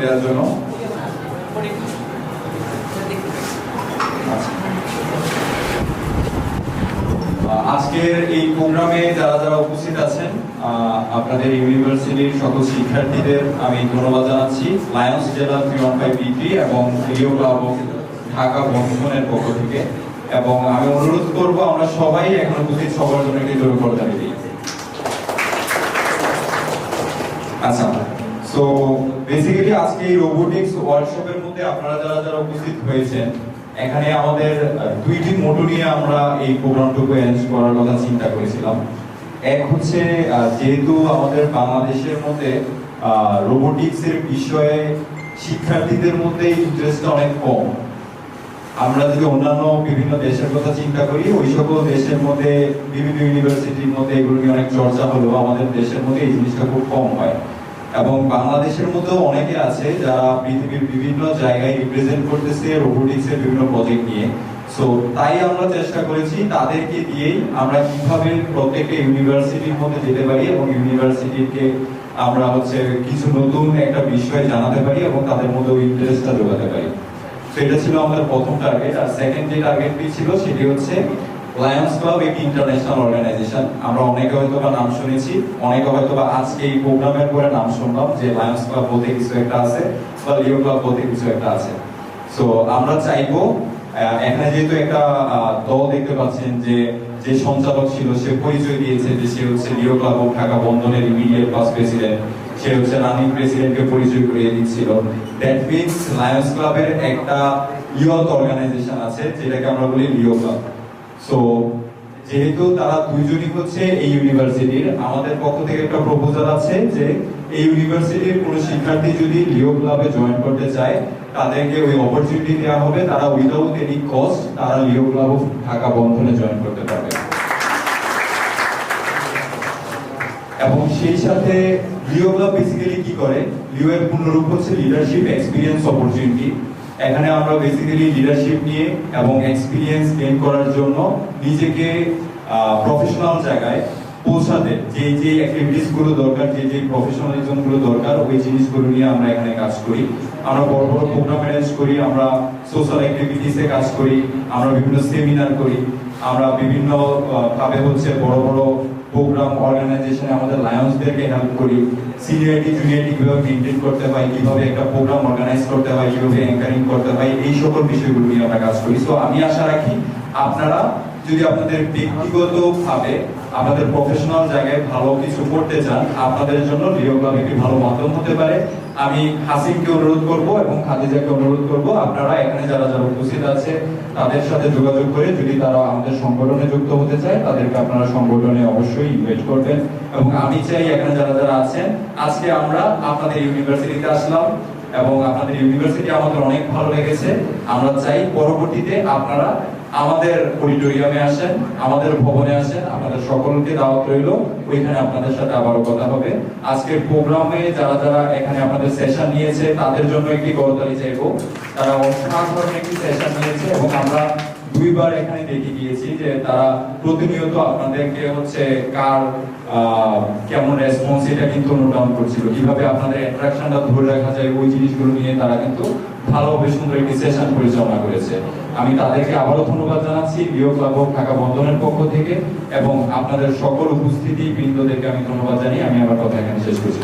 দেওয়ার জন্য। আজকের এই প্রোগ্রামে যারা যারা উপস্থিত আছেন, আপনাদের ইউনিভার্সিটির সকল শিক্ষার্থীদের আমি ধন্যবাদ জানাচ্ছি লায়ন্স জেলা 315 এবং লিও ক্লাব অফ ঢাকা বন্ধনের পক্ষ থেকে। এবং আমি অনুরোধ করব আমরা সবাই এখন উপস্থিত সবার জন্য একটি জোরে করতালি দিই। আচ্ছা, সো বেসিক্যালি আজকে এই রোবোটিক্স ওয়ার্কশপের মধ্যে আপনারা যারা যারা উপস্থিত হয়েছেন, এখানে আমাদের দুইটি মোটো নিয়ে আমরা এই প্রোগ্রামটুকু অ্যারেঞ্জ করার কথা চিন্তা করেছিলাম। এক হচ্ছে যেহেতু আমাদের বাংলাদেশের মধ্যে রোবোটিক্সের বিষয়ে শিক্ষার্থীদের মধ্যে ইন্টারেস্টটা অনেক কম। আমরা যদি অন্যান্য বিভিন্ন দেশের কথা চিন্তা করি, ওই সকল দেশের মধ্যে বিভিন্ন ইউনিভার্সিটির মধ্যে এগুলো নিয়ে অনেক চর্চা হলেও আমাদের দেশের মধ্যে এই জিনিসটা খুব কম হয়। এবং বাংলাদেশের মধ্যেও অনেকে আছে যারা পৃথিবীর বিভিন্ন জায়গায় রিপ্রেজেন্ট করতেছে রোবোটিক্সের বিভিন্ন প্রজেক্ট নিয়ে। সো তাই আমরা চেষ্টা করেছি তাদেরকে দিয়েই আমরা কিভাবে প্রত্যেকটা ইউনিভার্সিটির মধ্যে যেতে পারি এবং ইউনিভার্সিটিকে আমরা কিছু নতুন একটা বিষয় জানাতে পারি এবং তাদের মধ্যে ওই ইন্টারেস্টটা যোগাতে পারি। তো এটা ছিল আমাদের প্রথম টার্গেট। আর সেকেন্ড যে টার্গেটটি ছিল সেটি হচ্ছে লায়ন্স ক্লাব একটি ইন্টারন্যাশনাল অর্গানাইজেশন। আমরা অনেকে হয়তো বা নাম শুনেছি, অনেকে হয়তো বা আজকে এই প্রোগ্রামের পরে নাম শুনলাম যে লায়ন্স ক্লাব বলতে কিছু একটা আছে বা লিও ক্লাব বলতে কিছু একটা আছে। সো আমরা চাইবো এখানে যেহেতু একটা দল দেখতে পাচ্ছেন যে সঞ্চালক ছিল সে পরিচয় দিয়েছে যে সে হচ্ছে লিও ক্লাব অফ ঢাকা বন্ধনের ইমিডিয়েট পাস্ট প্রেসিডেন্ট, সে হচ্ছে রানিং প্রেসিডেন্টকে পরিচয় করিয়ে দিচ্ছিল। দ্যাট মিনস লায়ন্স ক্লাবের একটা ইয়থ অর্গানাইজেশন আছে যেটাকে আমরা বলি লিও ক্লাব। সো যেহেতু তারা দুইজনই হচ্ছে এই ইউনিভার্সিটির, আমাদের পক্ষ থেকে একটা প্রপোজাল আছে যে এই ইউনিভার্সিটির কোনো শিক্ষার্থী যদি লিও ক্লাবে জয়েন করতে চায় তাদেরকে ওই অপরচুনিটি দেওয়া হবে, তারা উইদাউট এনি কস্ট তারা লিও ক্লাব অফ ঢাকা বন্ধনে জয়েন করতে পারবে। এবং সেই সাথে লিও ক্লাব বেসিক্যালি কি করে, লিও এর পূর্ণরূপ হচ্ছে লিডারশিপ এক্সপিরিয়েন্স অপরচুনিটি। এখানে আমরা বেসিক্যালি লিডারশিপ নিয়ে এবং এক্সপিরিয়েন্স গেইন করার জন্য নিজেকে প্রফেশনাল জায়গায় পৌঁছাতে যে অ্যাক্টিভিটিস গুলো দরকার, যে প্রফেশনালিজম গুলো দরকার, ওই জিনিসগুলো নিয়ে আমরা এখানে কাজ করি। আমরা বড় বড় প্রোগ্রাম অ্যারেঞ্জ করি, আমরা সোশ্যাল অ্যাক্টিভিটিসে কাজ করি, আমরা বিভিন্ন সেমিনার করি, আমরা বিভিন্ন ভাবে বড় বড় প্রোগ্রাম অর্গানাইজেশনে আমাদের লায়ন্সদেরকে হেল্প করি। সিনিয়রিটি জুনিয়রিটি কিভাবে মেনটেন করতে হয়, কিভাবে একটা প্রোগ্রাম অর্গানাইজ করতে হয়, কিভাবে অ্যাঙ্কারিং করতে হয়, এই সকল বিষয়গুলো নিয়ে আমরা কাজ করি। সো আমি আশা রাখি আপনারা যদি আপনাদের ব্যক্তিগতভাবে আপনাদের প্রফেশনাল জায়গায় ভালো কিছু করতে চান, আপনাদের জন্য লিও ক্লাব একটি ভালো মাধ্যম হতে পারে। আমি হাসিমকে অনুরোধ করব এবং খাদিজাকে অনুরোধ করব আপনারা এখানে যারা যারা উপস্থিত আছে তাদের সাথে যোগাযোগ করে যদি তারা আমাদের সংগঠনে যুক্ত হতে চায় তাদেরকে আপনারা সংগঠনে অবশ্যই ইনভাইট করবেন। এবং আমি চাই এখানে যারা যারা আছেন, আজকে আমরা আপনাদের ইউনিভার্সিটিতে আসলাম এবং আপনাদের ইউনিভার্সিটি আমাদের অনেক ভালো লেগেছে। আমরা চাই পরবর্তীতে আপনারা আমাদের অডিটোরিয়ামে আসেন, আমাদের ভবনে আসেন, আপনাদের সকলকে দাওয়াত রইল, ওইখানে আপনাদের সাথে আবারও কথা হবে। আজকের প্রোগ্রামে যারা যারা এখানে আপনাদের সেশন নিয়েছে তাদের জন্য একটি করতালি চাইবো। তারা অসাধারণ একটি সেশন নিয়েছে এবং আমরা দুইবার এখানে দেখে গিয়েছি যে তারা প্রতিনিয়ত আপনাদেরকে কার কেমন রেসপন্স এটা কিন্তু নোট ডাউন করছিল, কিভাবে আপনাদের অ্যাট্রাকশনটা ধরে রাখা যায় ওই জিনিসগুলো নিয়ে তারা কিন্তু ভালোভাবে সুন্দর একটি সেশন পরিচালনা করেছে। আমি তাদেরকে আবারও ধন্যবাদ জানাচ্ছি লিও ক্লাব অফ ঢাকা বন্ধনের পক্ষ থেকে এবং আপনাদের সকল উপস্থিতি বৃন্দদেরকে আমি ধন্যবাদ জানিয়ে আমি আমার কথা এখানে শেষ করছি।